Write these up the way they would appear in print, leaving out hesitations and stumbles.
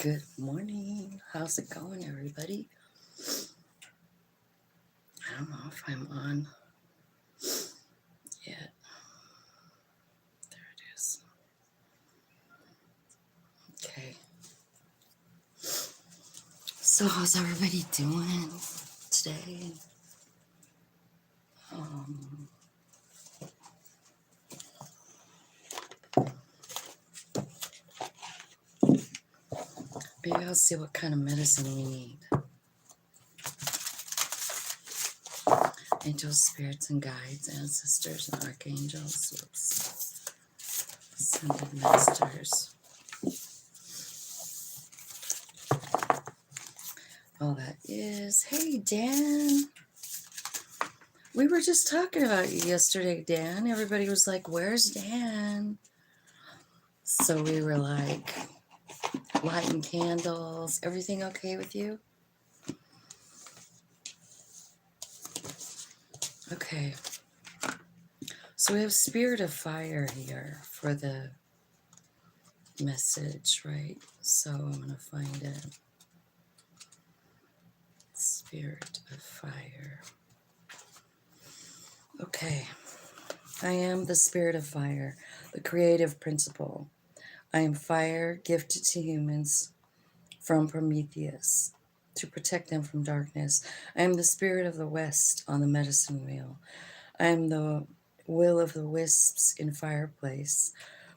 Good morning. How's it going, everybody? I don't know if I'm on yet. There it is. Okay. So, how's everybody doing today? Um, Maybe I'll see what kind of medicine we need. Angels, spirits, and guides, ancestors, and archangels. Whoops. Ascended masters. All that is. Hey, Dan. We were just talking about you yesterday, Dan. Everybody was like, where's Dan? So we were like, lighting candles. Everything okay with you? Okay. So we have Spirit of Fire here for the message, right? So I'm going to find it. Spirit of Fire. Okay. I am the Spirit of Fire, the creative principle. I am fire gifted to humans from Prometheus to protect them from darkness. I am the Spirit of the West on the medicine wheel. I am the will of the wisps in fireplace,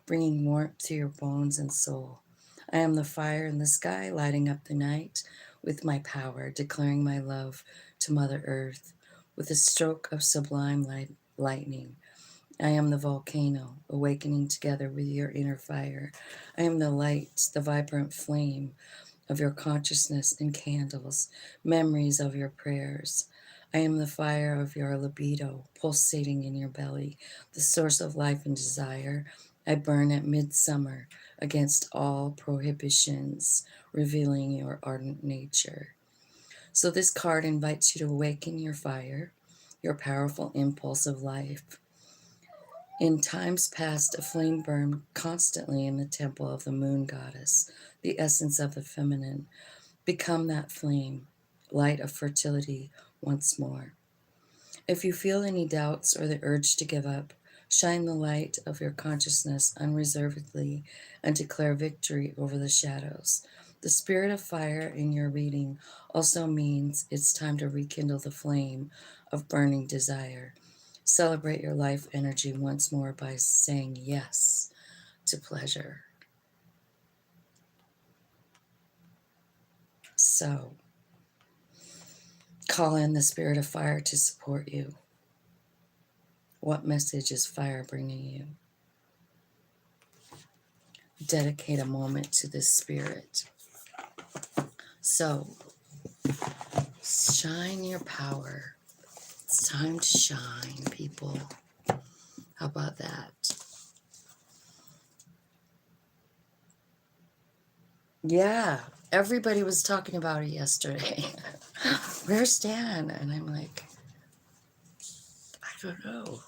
bringing warmth to your bones and soul. I am the fire in the sky, lighting up the night with my power, declaring my love to Mother Earth with a stroke of sublime lightning. I am the volcano, awakening together with your inner fire. I am the light, the vibrant flame of your consciousness and candles, memories of your prayers. I am the fire of your libido, pulsating in your belly, the source of life and desire. I burn at midsummer against all prohibitions, revealing your ardent nature. So this card invites you to awaken your fire, your powerful impulse of life. In times past, a flame burned constantly in the temple of the moon goddess, the essence of the feminine. Become that flame, light of fertility once more. If you feel any doubts or the urge to give up, shine the light of your consciousness unreservedly and declare victory over the shadows. The spirit of fire in your reading also means it's time to rekindle the flame of burning desire. Celebrate your life energy once more by saying yes to pleasure. So, call in the spirit of fire to support you. What message is fire bringing you? Dedicate a moment to this spirit. So, shine your power. It's time to shine, people. How about that? Yeah, everybody was talking about it yesterday. Where's Dan? And I'm like, I don't know.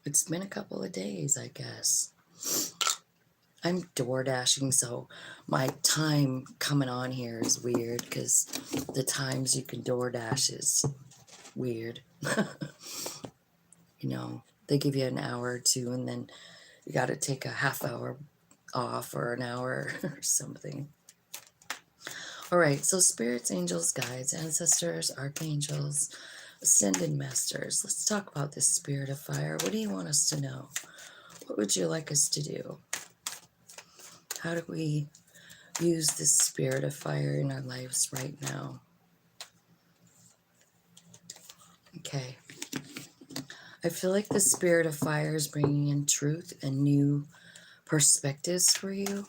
It's been a couple of days, I guess. I'm door dashing, so my time coming on here is weird because the times you can door dash is weird. You know, they give you an hour or two and then you got to take a half hour off or an hour or something. All right, so spirits, angels, guides, ancestors, archangels, ascended masters. Let's talk about this spirit of fire. What do you want us to know? What would you like us to do? How do we use this spirit of fire in our lives right now? Okay. I feel like the spirit of fire is bringing in truth and new perspectives for you.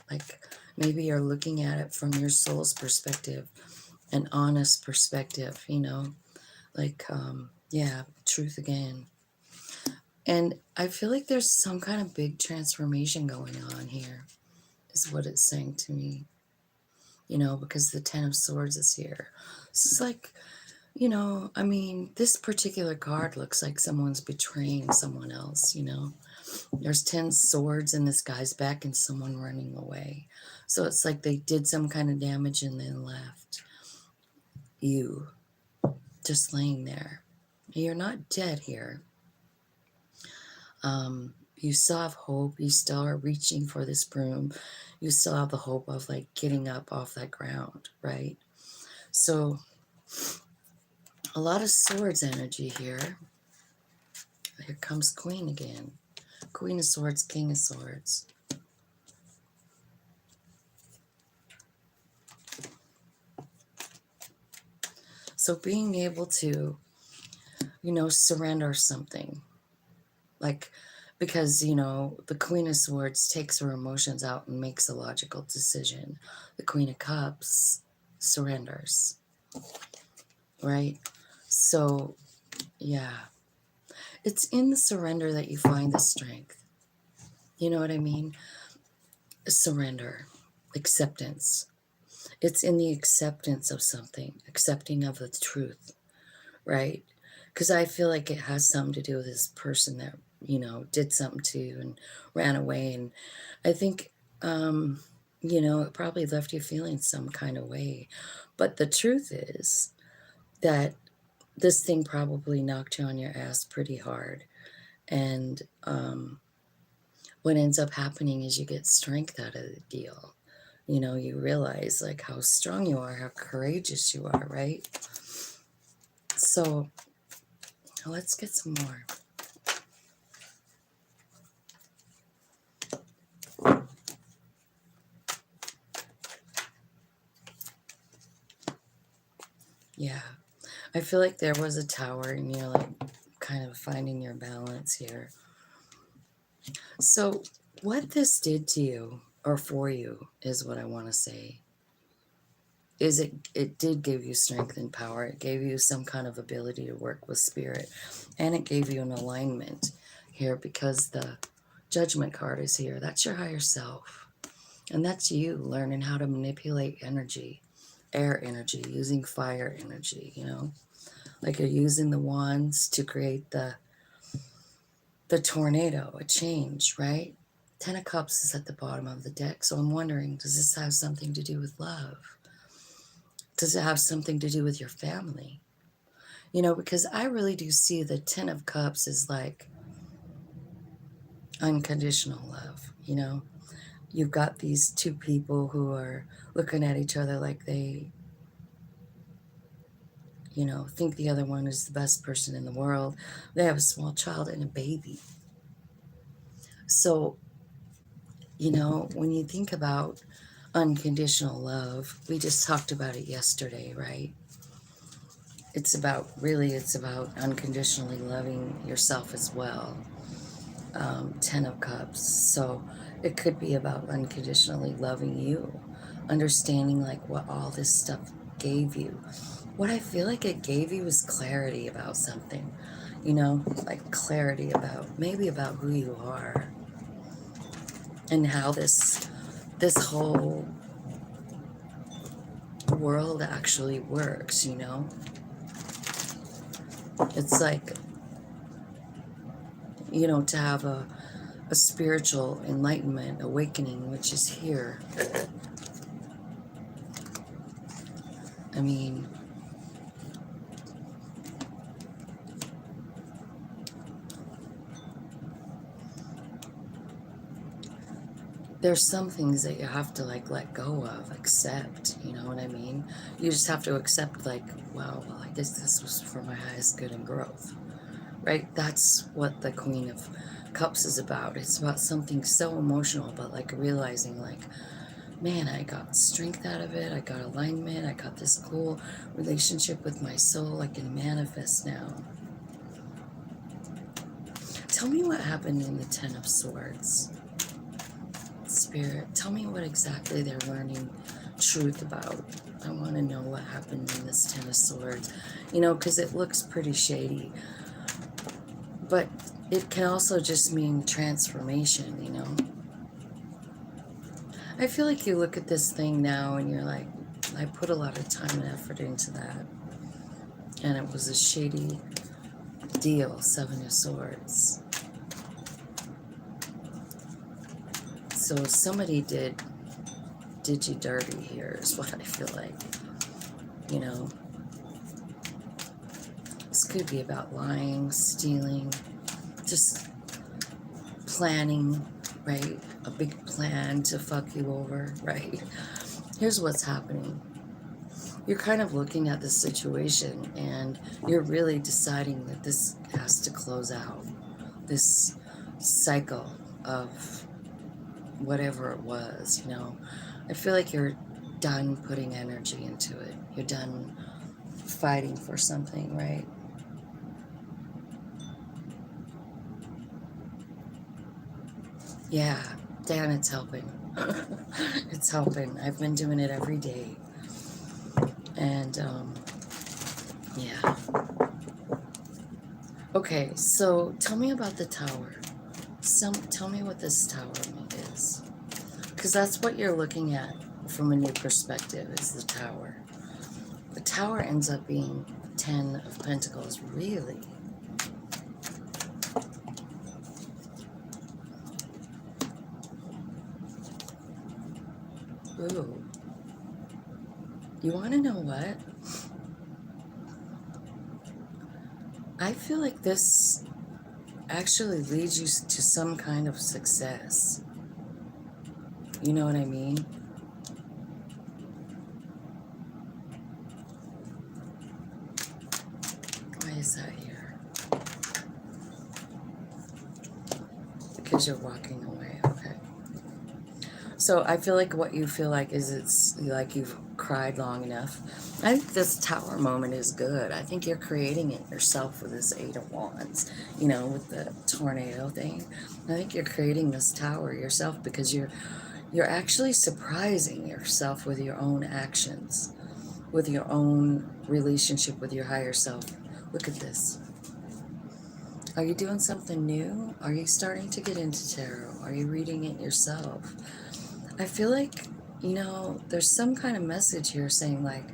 Like maybe you're looking at it from your soul's perspective, an honest perspective, you know, like, yeah, truth again. And I feel like there's some kind of big transformation going on here, is what it's saying to me, you know, because the Ten of Swords is here. This is like You know, I mean, this particular card looks like someone's betraying someone else, you know. There's 10 swords in this guy's back and someone running away. So it's like they did some kind of damage and then left you just laying there. You're not dead here. You still have hope. You still are reaching for this broom. You still have the hope of like getting up off that ground, right? So a lot of swords energy here. Here comes Queen again. Queen of Swords, King of Swords. So being able to, you know, surrender something. Like, because, you know, the Queen of Swords takes her emotions out and makes a logical decision. The Queen of Cups surrenders, right? So, yeah. It's in the surrender that you find the strength. You know what I mean? Surrender, acceptance. It's in the acceptance of something, accepting of the truth, right? Because I feel like it has something to do with this person that, you know, did something to you and ran away. And I think, you know, it probably left you feeling some kind of way. But the truth is that this thing probably knocked you on your ass pretty hard. And what ends up happening is you get strength out of the deal. You know, you realize like how strong you are, how courageous you are, right? So let's get some more. Yeah. I feel like there was a tower and you're like kind of finding your balance here. So what this did to you or for you is what I want to say. Is it did give you strength and power. It gave you some kind of ability to work with spirit. And it gave you an alignment here because the Judgment card is here. That's your higher self. And that's you learning how to manipulate energy, air energy, using fire energy, you know? Like you're using the wands to create the tornado, a change, right? 10 of Cups is at the bottom of the deck. So I'm wondering, does this have something to do with love? Does it have something to do with your family? You know, because I really do see the 10 of Cups as like unconditional love, you know? You've got these two people who are looking at each other like they, you know, think the other one is the best person in the world. They have a small child and a baby. So, you know, when you think about unconditional love, we just talked about it yesterday, right? It's about unconditionally loving yourself as well. 10 of Cups. So it could be about unconditionally loving you, understanding like what all this stuff gave you. What I feel like it gave you is clarity about something, you know, like clarity about maybe about who you are and how this whole world actually works, you know. It's like, you know, to have a spiritual enlightenment, awakening, which is here. I mean, there's some things that you have to like let go of, accept, you know what I mean? You just have to accept like, wow, well, I guess this was for my highest good and growth, right? That's what the Queen of Cups is about. It's about something so emotional, but like realizing like, man, I got strength out of it. I got alignment. I got this cool relationship with my soul. I can manifest now. Tell me what happened in the 10 of Swords. Spirit, tell me what exactly they're learning truth about. I want to know what happened in this 10 of Swords. You know, because it looks pretty shady. But it can also just mean transformation, you know. I feel like you look at this thing now and you're like, I put a lot of time and effort into that. And it was a shady deal, Seven of Swords. So somebody did you dirty here is what I feel like. You know, this could be about lying, stealing, just planning, right? A big plan to fuck you over, right? Here's what's happening. You're kind of looking at the situation and you're really deciding that this has to close out. This cycle of whatever it was, you know. I feel like you're done putting energy into it. You're done fighting for something, right? Yeah, Dan, it's helping. It's helping. I've been doing it every day. And, yeah. Okay, so tell me about the tower. Tell me what this tower is. Because that's what you're looking at from a new perspective, is the tower. The tower ends up being 10 of Pentacles, really. Ooh. You want to know what? I feel like this actually leads you to some kind of success. You know what I mean? Why is that here? Because you're walking away, okay. So I feel like what you feel like is it's like you've cried long enough. I think this tower moment is good. I think you're creating it yourself with this Eight of Wands, you know, with the tornado thing. I think you're creating this tower yourself because you're actually surprising yourself with your own actions, with your own relationship with your higher self. Look at this. Are you doing something new? Are you starting to get into tarot? Are you reading it yourself? I feel like, you know, there's some kind of message here saying like,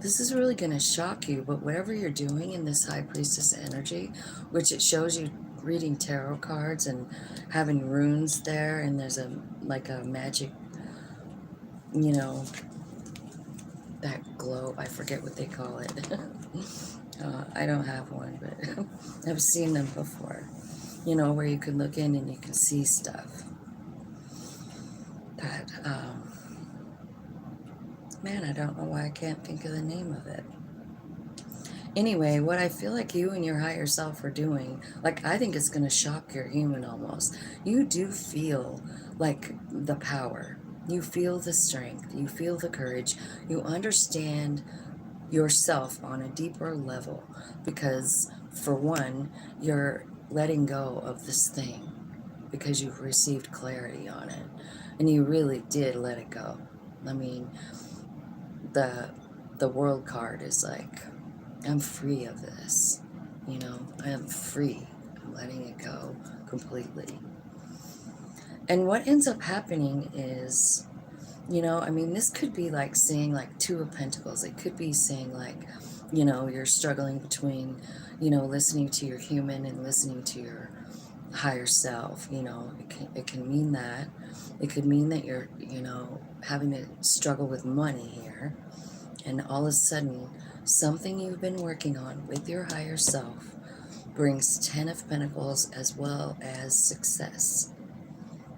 this is really going to shock you, but whatever you're doing in this High Priestess energy, which it shows you reading tarot cards and having runes there, and there's a like a magic, you know, that globe, I forget what they call it. I don't have one, but I've seen them before, you know, where you can look in and you can see stuff. But, man, I don't know why I can't think of the name of it. Anyway, what I feel like you and your higher self are doing, like, I think it's going to shock your human almost. You do feel like the power. You feel the strength. You feel the courage. You understand yourself on a deeper level because, for one, you're letting go of this thing because you've received clarity on it. And you really did let it go. I mean, the world card is like, I'm free of this, you know, I am free. I'm letting it go completely. And what ends up happening is, you know, I mean, this could be like saying like Two of Pentacles. It could be saying like, you know, you're struggling between, you know, listening to your human and listening to your higher self. You know, it can mean that. It could mean that you're, you know, having to struggle with money here. And all of a sudden, something you've been working on with your higher self brings 10 of Pentacles as well as success.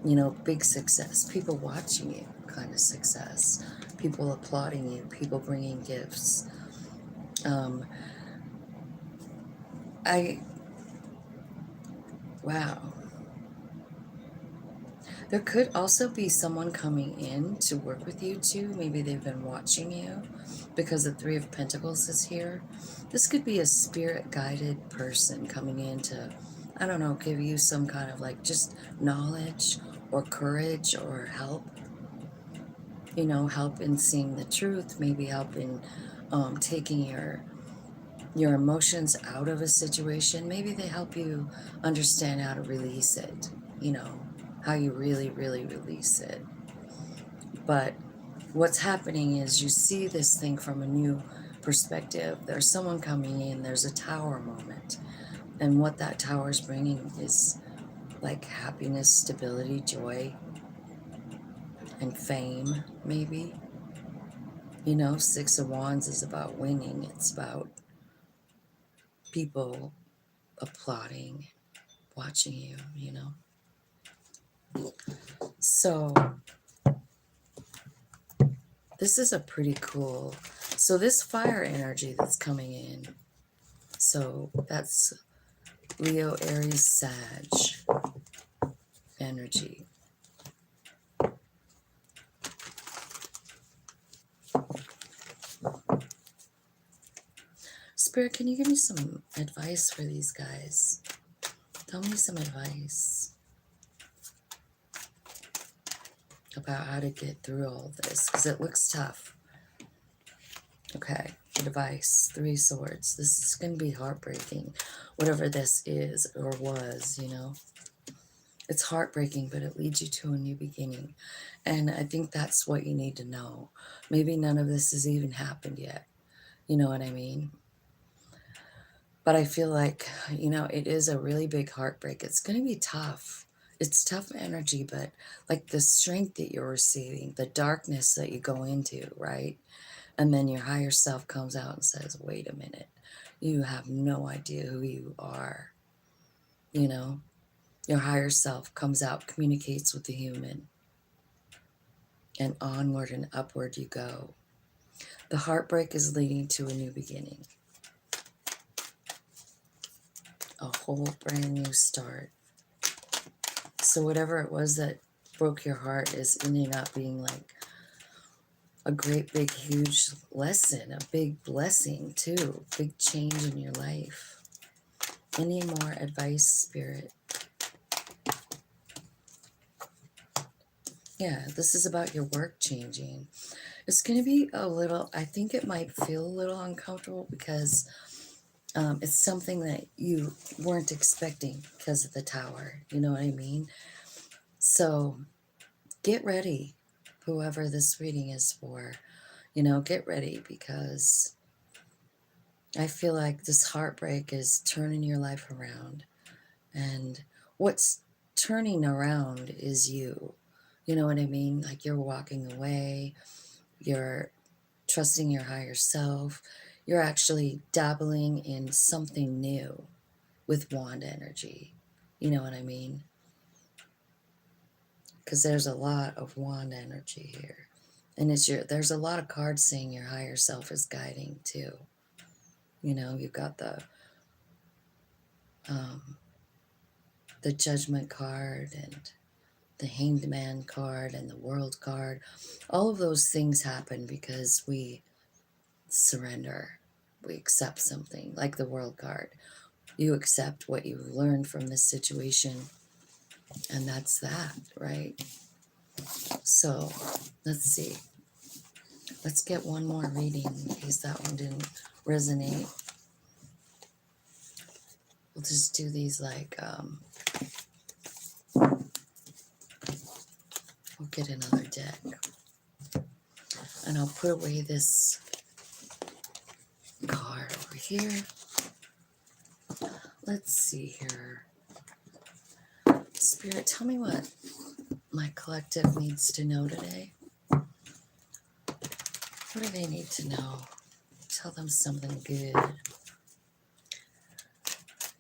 You know, big success. People watching you kind of success. People applauding you. People bringing gifts. Wow. There could also be someone coming in to work with you too. Maybe they've been watching you because the Three of Pentacles is here. This could be a spirit-guided person coming in to, I don't know, give you some kind of like just knowledge or courage or help. You know, help in seeing the truth, maybe help in taking your emotions out of a situation. Maybe they help you understand how to release it, you know, how you really, really release it. But what's happening is you see this thing from a new perspective. There's someone coming in, there's a tower moment. And what that tower is bringing is like happiness, stability, joy, and fame, maybe. You know, Six of Wands is about winning. It's about people applauding, watching you, you know. So this is a pretty cool, so this fire energy that's coming in, so that's Leo, Aries, Sag energy. Spirit, can you give me some advice for these guys? Tell me some advice about how to get through all this, because it looks tough. Okay, advice, 3 swords. This is going to be heartbreaking, whatever this is or was, you know. It's heartbreaking, but it leads you to a new beginning. And I think that's what you need to know. Maybe none of this has even happened yet. You know what I mean? But I feel like, you know, it is a really big heartbreak. It's going to be tough. It's tough energy, but like the strength that you're receiving, the darkness that you go into, right? And then your higher self comes out and says, wait a minute, you have no idea who you are. You know, your higher self comes out, communicates with the human, and onward and upward you go. The heartbreak is leading to a new beginning, a whole brand new start. So whatever it was that broke your heart is ending up being like a great big huge lesson, a big blessing too, big change in your life. Any more advice, Spirit? Yeah, this is about your work changing. It's going to be a little, I think it might feel a little uncomfortable because it's something that you weren't expecting because of the tower. You know what I mean? So get ready, whoever this reading is for. You know, get ready, because I feel like this heartbreak is turning your life around. And what's turning around is you. You know what I mean? Like you're walking away, you're trusting your higher self, you're actually dabbling in something new with wand energy. You know what I mean? Because there's a lot of wand energy here. And there's a lot of cards saying your higher self is guiding too. You know, you've got the Judgment card and the Hanged Man card and the World card. All of those things happen because we surrender. We accept something, like the World card. You accept what you've learned from this situation, and that's that, right? So, let's see. Let's get one more reading in case that one didn't resonate. We'll just do these like, we'll get another deck. And I'll put away this card over here. Let's see here. Spirit, tell me what my collective needs to know today. What do they need to know? Tell them something good.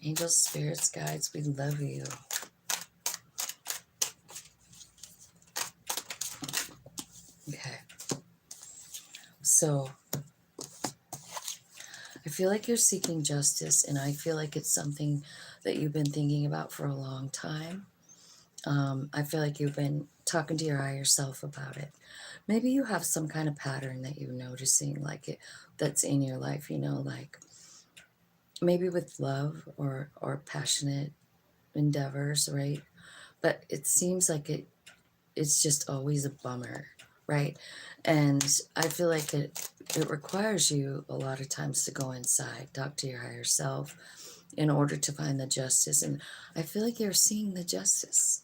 Angels, spirits, guides, we love you. Okay. So, I feel like you're seeking justice, and I feel like it's something that you've been thinking about for a long time. I feel like you've been talking to your higher self about it. Maybe you have some kind of pattern that you're noticing, like that's in your life, you know, like maybe with love or passionate endeavors, right? But it seems like it's just always a bummer, right? And I feel like it requires you a lot of times to go inside, talk to your higher self in order to find the justice. And I feel like you're seeing the justice.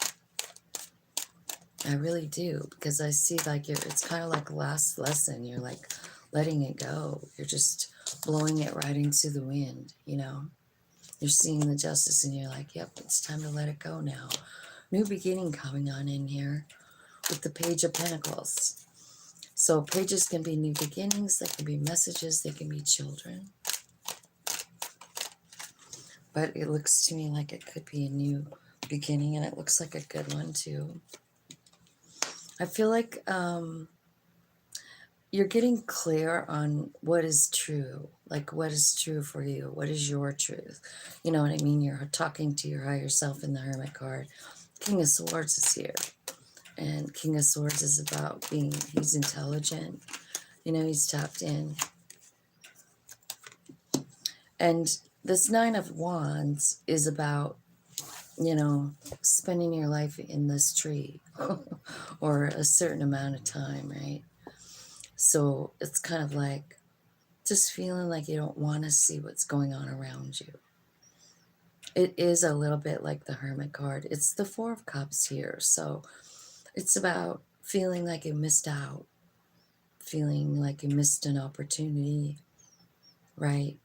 I really do, because I see like it's kind of like last lesson. You're like letting it go. You're just blowing it right into the wind, you know. You're seeing the justice and you're like, yep, it's time to let it go now. New beginning coming on in here with the Page of Pentacles. So pages can be new beginnings, they can be messages, they can be children. But it looks to me like it could be a new beginning, and it looks like a good one too. I feel like you're getting clear on what is true, like what is true for you, what is your truth. You know what I mean? You're talking to your higher self in the Hermit card. King of Swords is here, and King of Swords is about being, he's intelligent, you know, he's tapped in. And this Nine of Wands is about, you know, spending your life in this tree or a certain amount of time, right? So it's kind of like just feeling like you don't want to see what's going on around you. It is a little bit like the Hermit card. It's the Four of Cups here. So it's about feeling like you missed out, feeling like you missed an opportunity, right?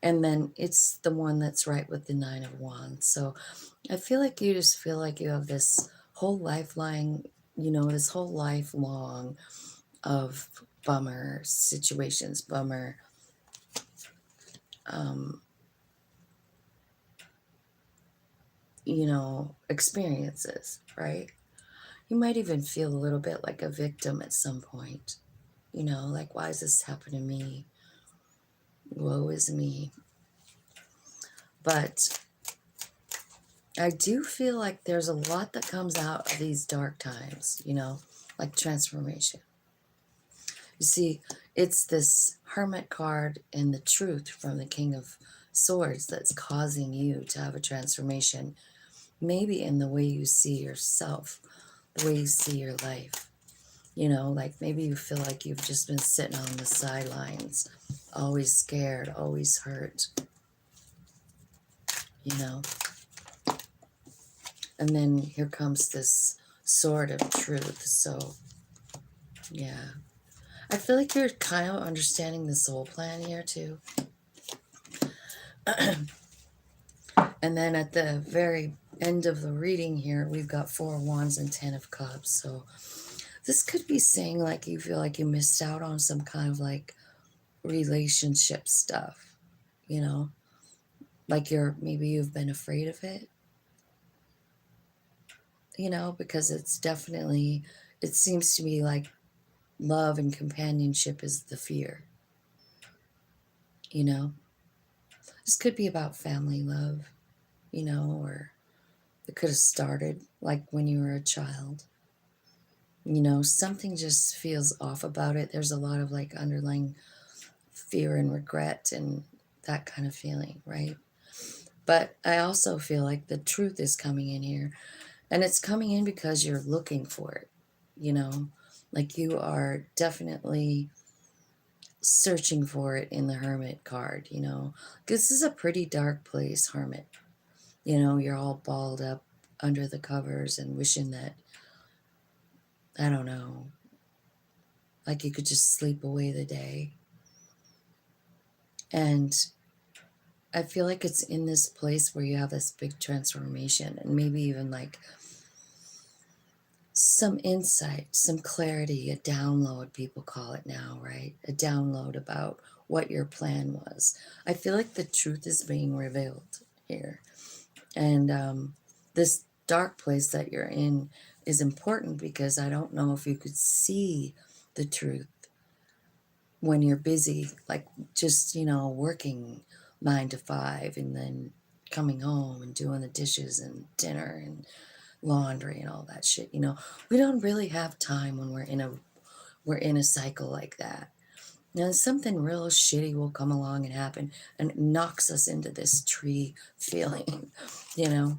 And then it's the one that's right with the Nine of Wands. So I feel like you just feel like you have this whole lifeline, you know, this whole life long of bummer situations, bummer you know, experiences, right? You might even feel a little bit like a victim at some point. You know, like, why is this happening to me? Woe is me. But I do feel like there's a lot that comes out of these dark times, you know, like transformation. You see, it's this Hermit card and the truth from the King of Swords that's causing you to have a transformation, maybe in the way you see yourself, the way you see your life. You know, like maybe you feel like you've just been sitting on the sidelines, always scared, always hurt, you know. And then here comes this sword of truth. So, yeah. I feel like you're kind of understanding the soul plan here, too. And then at the very end of the reading here, we've got Four of Wands and Ten of Cups. So this could be saying like you feel like you missed out on some kind of like relationship stuff, you know, like maybe you've been afraid of it, you know, because it's definitely, it seems to me like love and companionship is the fear, you know. This could be about family love, you know, or it could have started like when you were a child. You know, something just feels off about it. There's a lot of like underlying fear and regret and that kind of feeling, right? But I also feel like the truth is coming in here, and it's coming in because you're looking for it, you know, like you are definitely searching for it in the Hermit card, you know. This is a pretty dark place, Hermit. You know, you're all balled up under the covers and wishing that, I don't know, like you could just sleep away the day. And I feel like it's in this place where you have this big transformation and maybe even like some insight, some clarity, a download, people call it now, right? A download about what your plan was. I feel like the truth is being revealed here. And this dark place that you're in is important because I don't know if you could see the truth when you're busy, like just, you know, working 9 to 5 and then coming home and doing the dishes and dinner and laundry and all that shit. You know, we don't really have time when we're in a cycle like that. Now something real shitty will come along and happen, and it knocks us into this tree feeling. You know,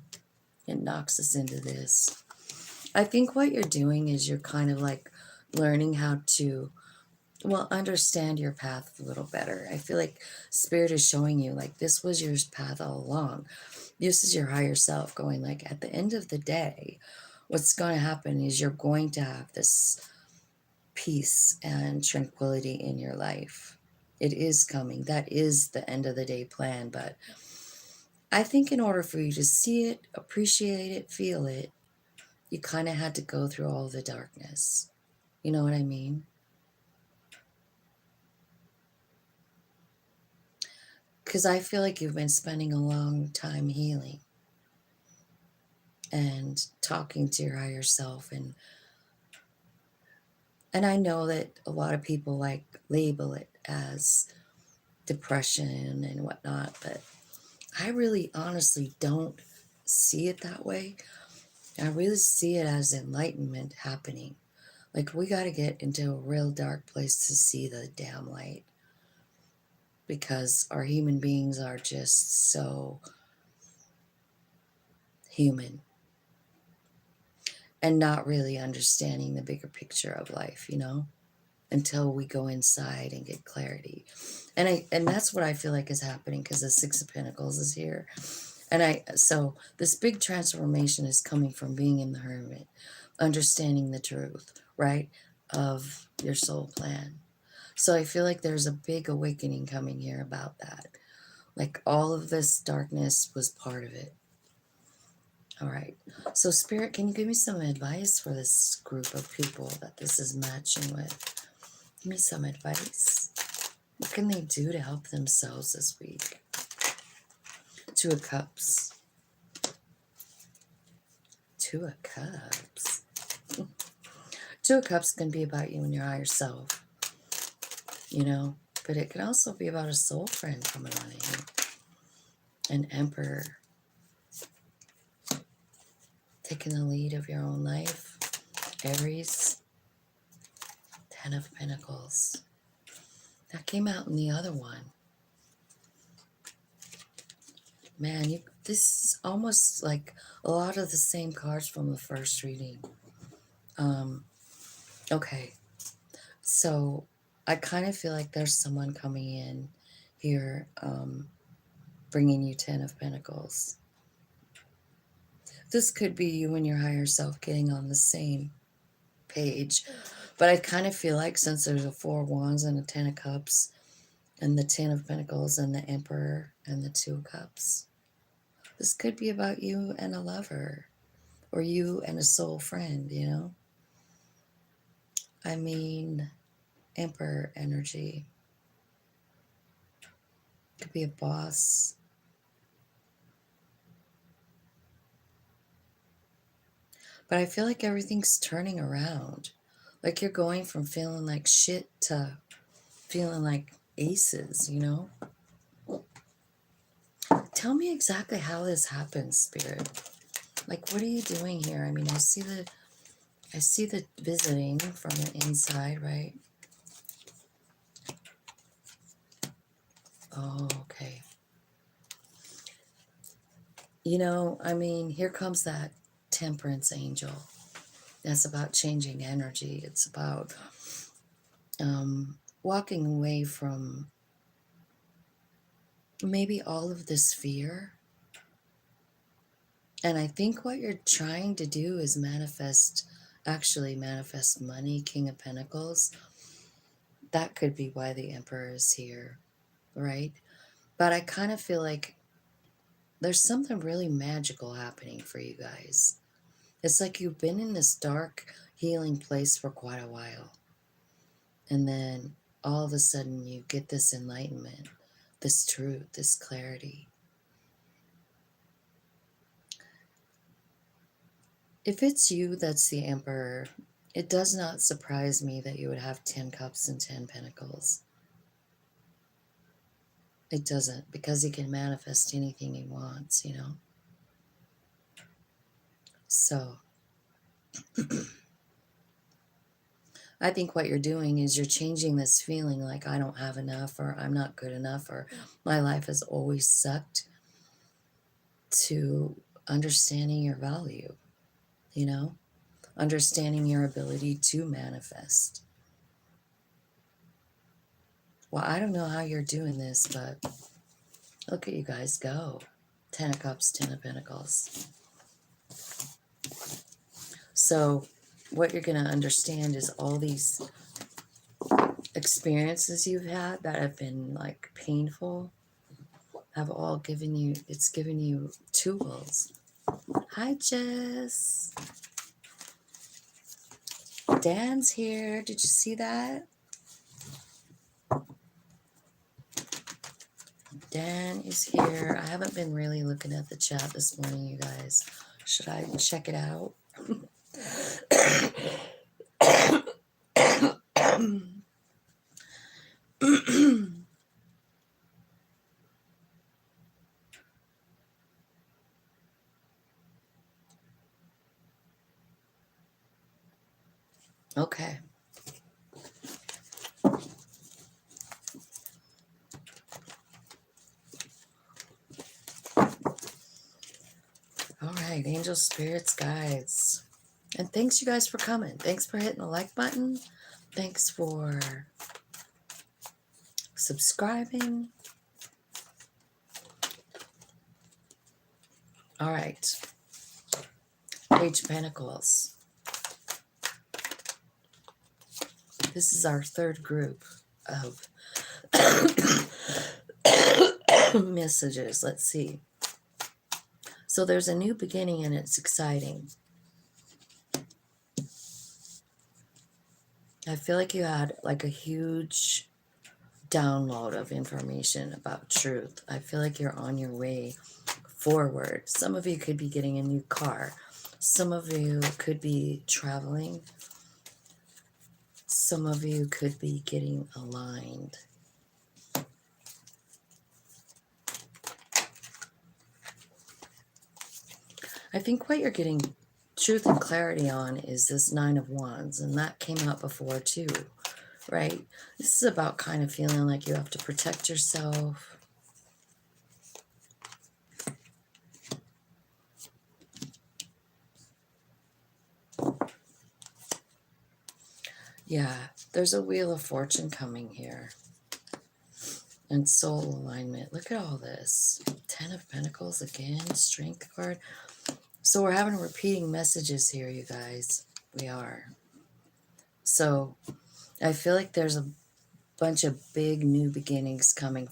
it knocks us into this. I think what you're doing is you're kind of like learning how to, well, understand your path a little better. I feel like Spirit is showing you like this was your path all along. This is your higher self going like, at the end of the day, what's going to happen is you're going to have this peace and tranquility in your life. It is coming. That is the end of the day plan. But I think in order for you to see it, appreciate it, feel it, you kind of had to go through all the darkness. You know what I mean? Because I feel like you've been spending a long time healing and talking to your higher self. And I know that a lot of people like label it as depression and whatnot, but I really honestly don't see it that way. I really see it as enlightenment happening. Like, we got to get into a real dark place to see the damn light, because our human beings are just so human and not really understanding the bigger picture of life, until we go inside and get clarity. And that's what I feel like is happening, because the Six of Pentacles is here. So this big transformation is coming from being in the hermit, understanding the truth, right, of your soul plan. So I feel like there's a big awakening coming here about that. Like, all of this darkness was part of it. All right. So Spirit, can you give me some advice for this group of people that this is matching with? Give me some advice. What can they do to help themselves this week? Two of Cups. Two of Cups. Two of Cups can be about you and your higher self, but it can also be about a soul friend coming on in. An Emperor. Taking the lead of your own life. Aries. Ten of Pentacles. That came out in the other one. Man, this is almost like a lot of the same cards from the first reading. Okay. So I kind of feel like there's someone coming in here, bringing you Ten of Pentacles. This could be you and your higher self getting on the same page. But I kind of feel like, since there's a Four of Wands and a Ten of Cups and the Ten of Pentacles and the Emperor and the Two of Cups, this could be about you and a lover, or you and a soul friend, I mean, Emperor energy. Could be a boss. But I feel like everything's turning around. Like, you're going from feeling like shit to feeling like aces, Tell me exactly how this happens, Spirit. Like, what are you doing here? I mean, I see the visiting from the inside, right? Oh, okay. I mean, here comes that Temperance angel. That's about changing energy. It's about walking away from maybe all of this fear. And I think what you're trying to do is actually manifest money, King of Pentacles. That could be why the Emperor is here, right? But I kind of feel like there's something really magical happening for you guys. It's like you've been in this dark, healing place for quite a while. And then all of a sudden you get this enlightenment, this truth, this clarity. If it's you that's the Emperor, it does not surprise me that you would have 10 cups and 10 pentacles. It doesn't, because he can manifest anything he wants, So I think what you're doing is you're changing this feeling like, I don't have enough, or I'm not good enough, or my life has always sucked, to understanding your value, understanding your ability to manifest. Well, I don't know how you're doing this, but look at you guys go. 10 of Cups, 10 of Pentacles. So what you're going to understand is all these experiences you've had that have been like painful have all given you, it's given you tools. Hi, Jess. Dan's here. Did you see that? Dan is here. I haven't been really looking at the chat this morning, you guys. Should I check it out? Okay. All right, angels, spirits, guides. And thanks, you guys, for coming. Thanks for hitting the like button. Thanks for subscribing. All right. Page of Pentacles. This is our third group of messages. Let's see. So there's a new beginning and it's exciting. I feel like you had like a huge download of information about truth. I feel like you're on your way forward. Some of you could be getting a new car. Some of you could be traveling. Some of you could be getting aligned. I think what you're getting truth and clarity on is this Nine of Wands, and that came out before too, right? This is about kind of feeling like you have to protect yourself. Yeah, there's a Wheel of Fortune coming here. And soul alignment. Look at all this. 10 of Pentacles again, Strength card. So we're having repeating messages here, you guys. We are. So I feel like there's a bunch of big new beginnings coming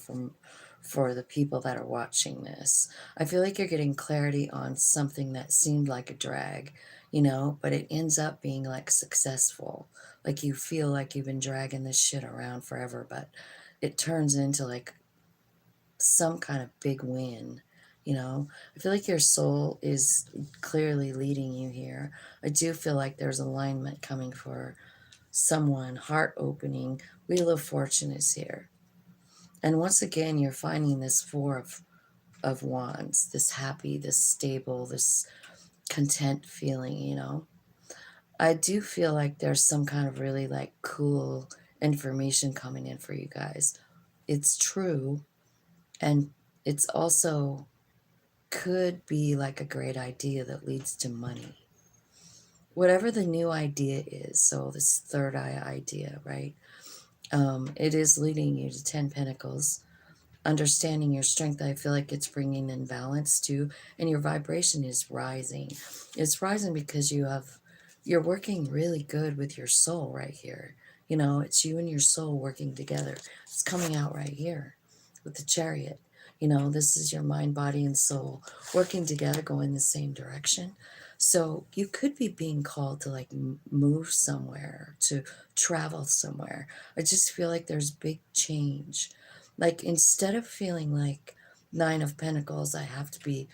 for the people that are watching this. I feel like you're getting clarity on something that seemed like a drag, you know, but it ends up being like successful. Like you feel like you've been dragging this shit around forever, but it turns into like some kind of big win. You know, I feel like your soul is clearly leading you here. I do feel like there's alignment coming for someone, heart opening. Wheel of Fortune is here. And once again, you're finding this Four of Wands, this happy, this stable, this content feeling, you know. I do feel like there's some kind of really like cool information coming in for you guys. It's true. And it's also could be like a great idea that leads to money. Whatever the new idea is, so this third eye idea, right? It is leading you to 10 Pentacles. Understanding your strength, I feel like it's bringing in balance too, and your vibration is rising. It's rising because you're working really good with your soul right here. You know, it's you and your soul working together. It's coming out right here with the Chariot. You know, this is your mind, body, and soul working together, going the same direction. So you could be being called to like move somewhere, to travel somewhere. I just feel like there's big change. Like instead of feeling like Nine of Pentacles, I have to be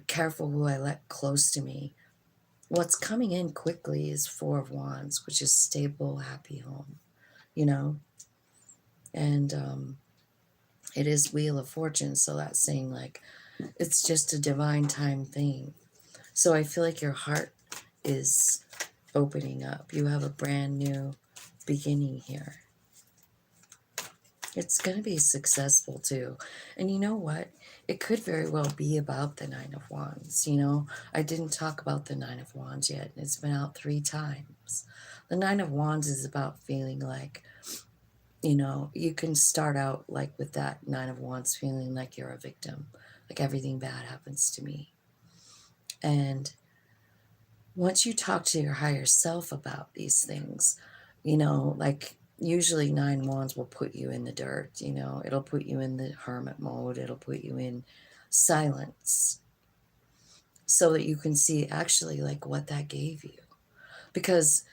careful who I let close to me. What's coming in quickly is Four of Wands, which is stable, happy home, you know? And it is Wheel of Fortune, so that's saying like it's just a divine time thing. So I feel like your heart is opening up. You have a brand new beginning here. It's going to be successful too. And you know what? It could very well be about the Nine of Wands. You know, I didn't talk about the Nine of Wands yet. It's been out 3 times. The Nine of Wands is about feeling like, you know, you can start out like with that Nine of Wands feeling like you're a victim, like everything bad happens to me. And once you talk to your higher self about these things, you know, like usually 9 wands will put you in the dirt, you know, it'll put you in the hermit mode, it'll put you in silence so that you can see actually like what that gave you. Because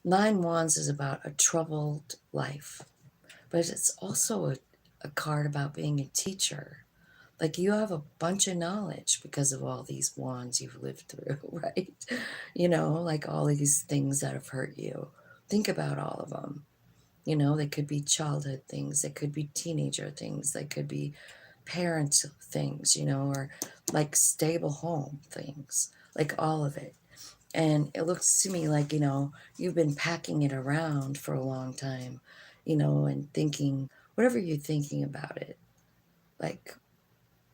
9 wands is about a troubled life, but it's also a card about being a teacher. Like you have a bunch of knowledge because of all these wands you've lived through, right? You know, like all these things that have hurt you. Think about all of them. You know, they could be childhood things, they could be teenager things, they could be parent things, you know, or like stable home things, like all of it. And it looks to me like, you know, you've been packing it around for a long time, you know, and thinking whatever you're thinking about it. Like,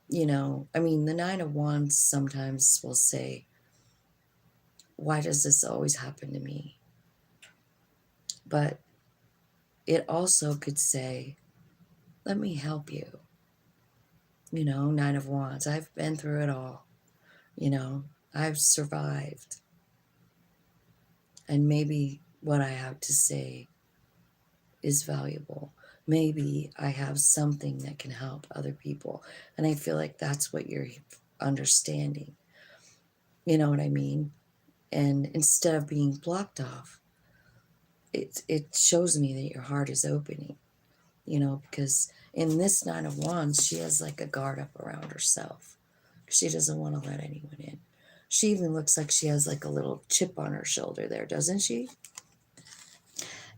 you know, I mean, the 9 of wands sometimes will say, why does this always happen to me? But it also could say, let me help you. You know, 9 of wands, I've been through it all. You know, I've survived. And maybe what I have to say is valuable. Maybe I have something that can help other people. And I feel like that's what you're understanding. You know what I mean? And instead of being blocked off, it shows me that your heart is opening, you know, because in this 9 of wands, she has like a guard up around herself. She doesn't want to let anyone in. She even looks like she has like a little chip on her shoulder there, doesn't she?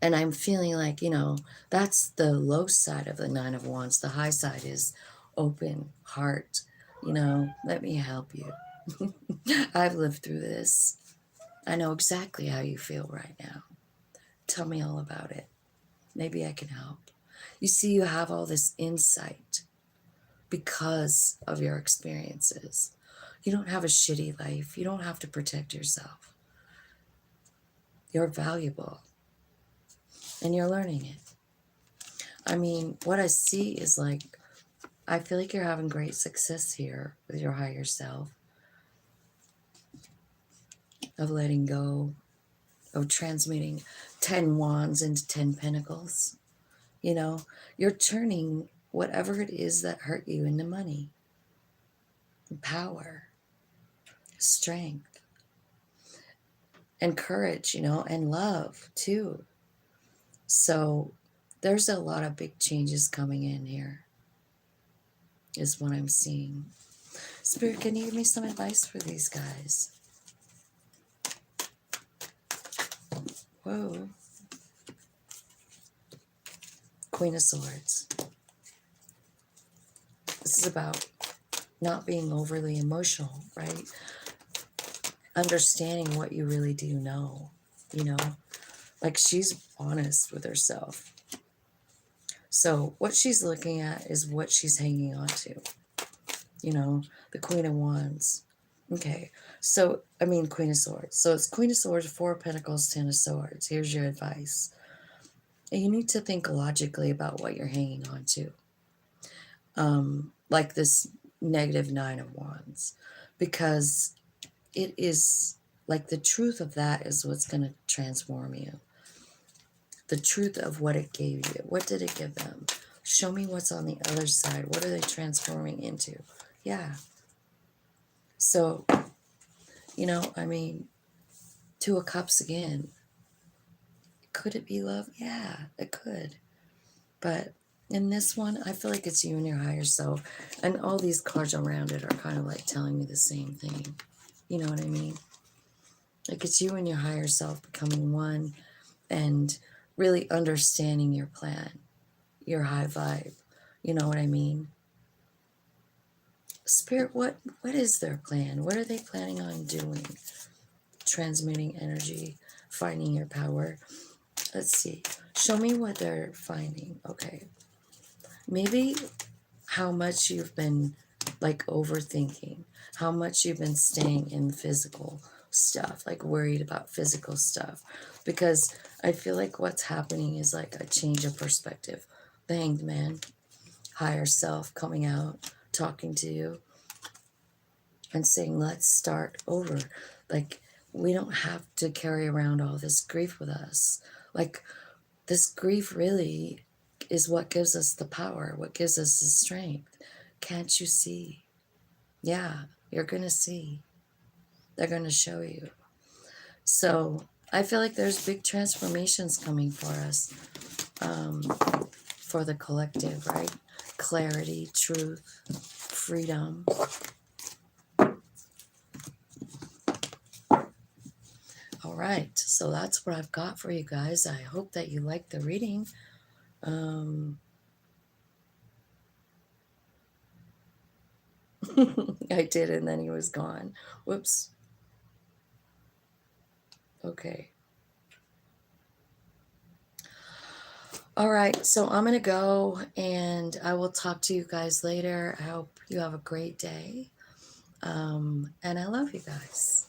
And I'm feeling like, you know, that's the low side of the 9 of wands. The high side is open heart. You know, let me help you. I've lived through this. I know exactly how you feel right now. Tell me all about it. Maybe I can help. You see, you have all this insight because of your experiences. You don't have a shitty life. You don't have to protect yourself. You're valuable and you're learning it. I mean, what I see is like, I feel like you're having great success here with your higher self, of letting go, of transmuting 10 wands into 10 pentacles. You know, you're turning whatever it is that hurt you into money, power, strength, and courage, you know, and love too. So there's a lot of big changes coming in here, is what I'm seeing. Spirit, can you give me some advice for these guys? Whoa. Queen of Swords. This is about not being overly emotional, right? Understanding what you really do know, you know? Like she's honest with herself. So what she's looking at is what she's hanging on to. You know, the Queen of Wands. Okay, so, I mean, Queen of Swords. So it's Queen of Swords, 4 of Pentacles, 10 of Swords. Here's your advice. And you need to think logically about what you're hanging on to. Like this negative 9 of Wands. Because it is, like the truth of that is what's going to transform you. The truth of what it gave you. What did it give them? Show me what's on the other side. What are they transforming into? Yeah. So, you know, I mean, 2 of Cups again. Could it be love? Yeah, it could. But in this one, I feel like it's you and your higher self. And all these cards around it are kind of like telling me the same thing. You know what I mean? Like it's you and your higher self becoming one and really understanding your plan, your high vibe. You know what I mean? Spirit, what is their plan? What are they planning on doing? Transmitting energy, finding your power. Let's see. Show me what they're finding. Okay. Maybe how much you've been like overthinking, how much you've been staying in physical stuff, like worried about physical stuff. Because I feel like what's happening is like a change of perspective. The Hanged Man, higher self coming out, talking to you and saying, let's start over. Like, we don't have to carry around all this grief with us. Like, This grief really is what gives us the power, what gives us the strength. Can't you see? Yeah, you're going to see. They're going to show you. So I feel like there's big transformations coming for us, for the collective, right? Clarity, truth, freedom. All right, so that's what I've got for you guys. I hope that you liked the reading. I did, and then he was gone. Whoops. Okay. All right, so I'm going to go, and I will talk to you guys later. I hope you have a great day. And I love you guys.